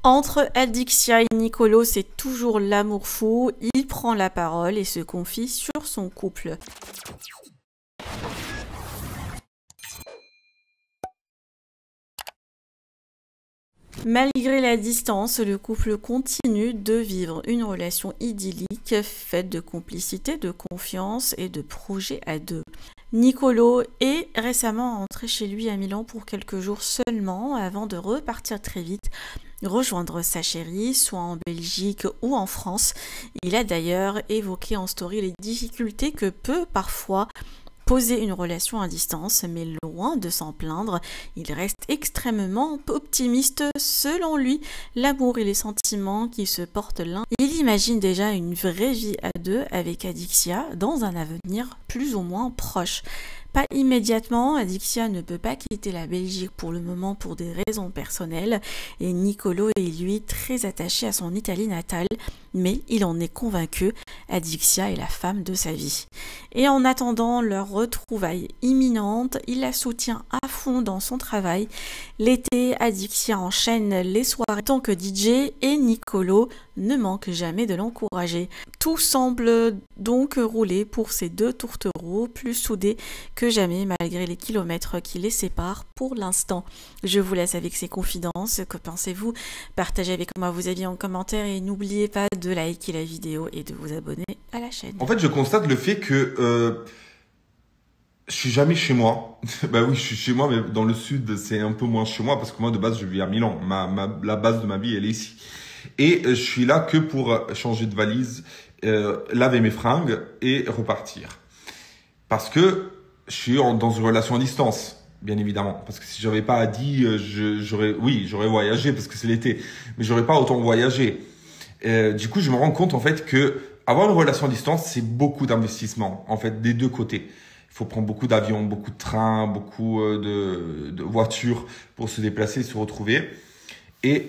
Entre Adixia et Nicolo, c'est toujours l'amour fou. Il prend la parole et se confie sur son couple. Malgré la distance, le couple continue de vivre une relation idyllique faite de complicité, de confiance et de projets à deux. Nicolo est récemment rentré chez lui à Milan pour quelques jours seulement avant de repartir très vite rejoindre sa chérie, soit en Belgique ou en France. Il a d'ailleurs évoqué en story les difficultés que peut parfois poser une relation à distance, mais loin de s'en plaindre, il reste extrêmement optimiste. Selon lui, l'amour et les sentiments qui se portent l'un, il imagine déjà une vraie vie à deux avec Adixia dans un avenir plus ou moins proche. Pas immédiatement, Adixia ne peut pas quitter la Belgique pour le moment pour des raisons personnelles et Nicolo est lui très attaché à son Italie natale, mais il en est convaincu, Adixia est la femme de sa vie. Et en attendant leur retrouvaille imminente, il la soutient à fond dans son travail. L'été, Adixia enchaîne les soirées tant que DJ et Nicolo ne manque jamais de l'encourager. Tout semble donc rouler pour ces deux tourtereaux, plus soudés que jamais malgré les kilomètres qui les séparent pour l'instant. Je vous laisse avec ces confidences. Que pensez-vous? Partagez avec moi vos avis en commentaire et n'oubliez pas de liker la vidéo et de vous abonner à la chaîne. En fait, je constate le fait que je suis jamais chez moi. Bah oui, je suis chez moi, mais dans le sud, c'est un peu moins chez moi parce que moi, de base, je vis à Milan. La base de ma vie, elle est ici. Et je suis là que pour changer de valise, laver mes fringues et repartir. Parce que je suis dans une relation à distance, bien évidemment. Parce que si j'avais pas dit, j'aurais voyagé parce que c'est l'été, mais j'aurais pas autant voyagé. Du coup, je me rends compte en fait que avoir une relation à distance, c'est beaucoup d'investissement, en fait, des deux côtés. Il faut prendre beaucoup d'avions, beaucoup de trains, beaucoup de voitures pour se déplacer et se retrouver. Et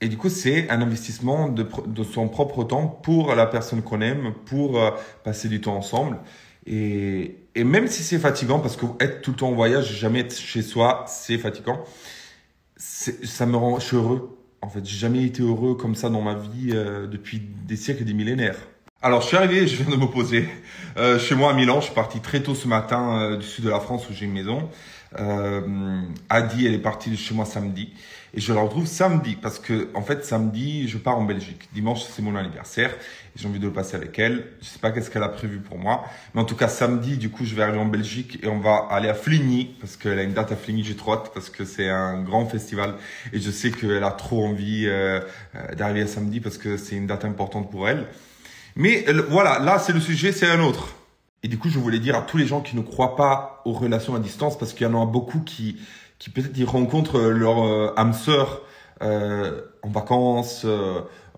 du coup, c'est un investissement de son propre temps pour la personne qu'on aime, pour passer du temps ensemble. Et même si c'est fatigant, parce que être tout le temps en voyage, jamais être chez soi, c'est fatigant. Ça me rend, je suis heureux. En fait, j'ai jamais été heureux comme ça dans ma vie depuis des siècles et des millénaires. Alors, je suis arrivé, je viens de me poser chez moi à Milan. Je suis parti très tôt ce matin du sud de la France où j'ai une maison. Adi, elle est partie de chez moi samedi. Et je la retrouve samedi parce que, en fait, samedi, je pars en Belgique. Dimanche, c'est mon anniversaire. Et j'ai envie de le passer avec elle. Je sais pas qu'est-ce qu'elle a prévu pour moi. Mais en tout cas, samedi, du coup, je vais arriver en Belgique et on va aller à Fligny parce qu'elle a une date à Fligny. J'ai trop hâte parce que c'est un grand festival. Et je sais qu'elle a trop envie d'arriver à samedi parce que c'est une date importante pour elle. Mais voilà, là, c'est le sujet, c'est un autre. Et du coup, je voulais dire à tous les gens qui ne croient pas aux relations à distance, parce qu'il y en a beaucoup qui peut-être ils rencontrent leur âme sœur en vacances,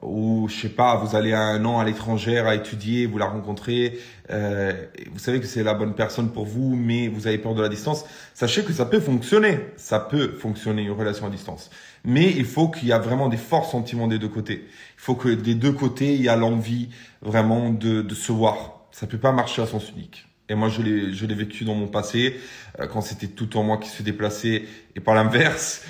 ou je sais pas, vous allez un an à l'étranger à étudier, vous la rencontrez, et vous savez que c'est la bonne personne pour vous, mais vous avez peur de la distance. Sachez que ça peut fonctionner, une relation à distance. Mais il faut qu'il y a vraiment des forts sentiments des deux côtés. Il faut que des deux côtés, il y a l'envie vraiment de se voir. Ça peut pas marcher à sens unique. Et moi, je l'ai vécu dans mon passé, quand c'était tout en moi qui se déplaçait et pas l'inverse.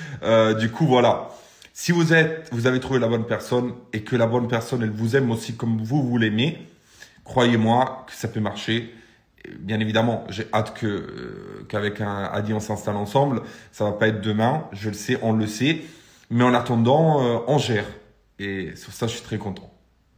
Du coup, voilà. Si vous avez trouvé la bonne personne et que la bonne personne, elle vous aime aussi comme vous l'aimez, croyez-moi que ça peut marcher. Bien évidemment, j'ai hâte qu'avec Adi, on s'installe ensemble. Ça va pas être demain, je le sais, on le sait. Mais en attendant, on gère. Et sur ça, je suis très content.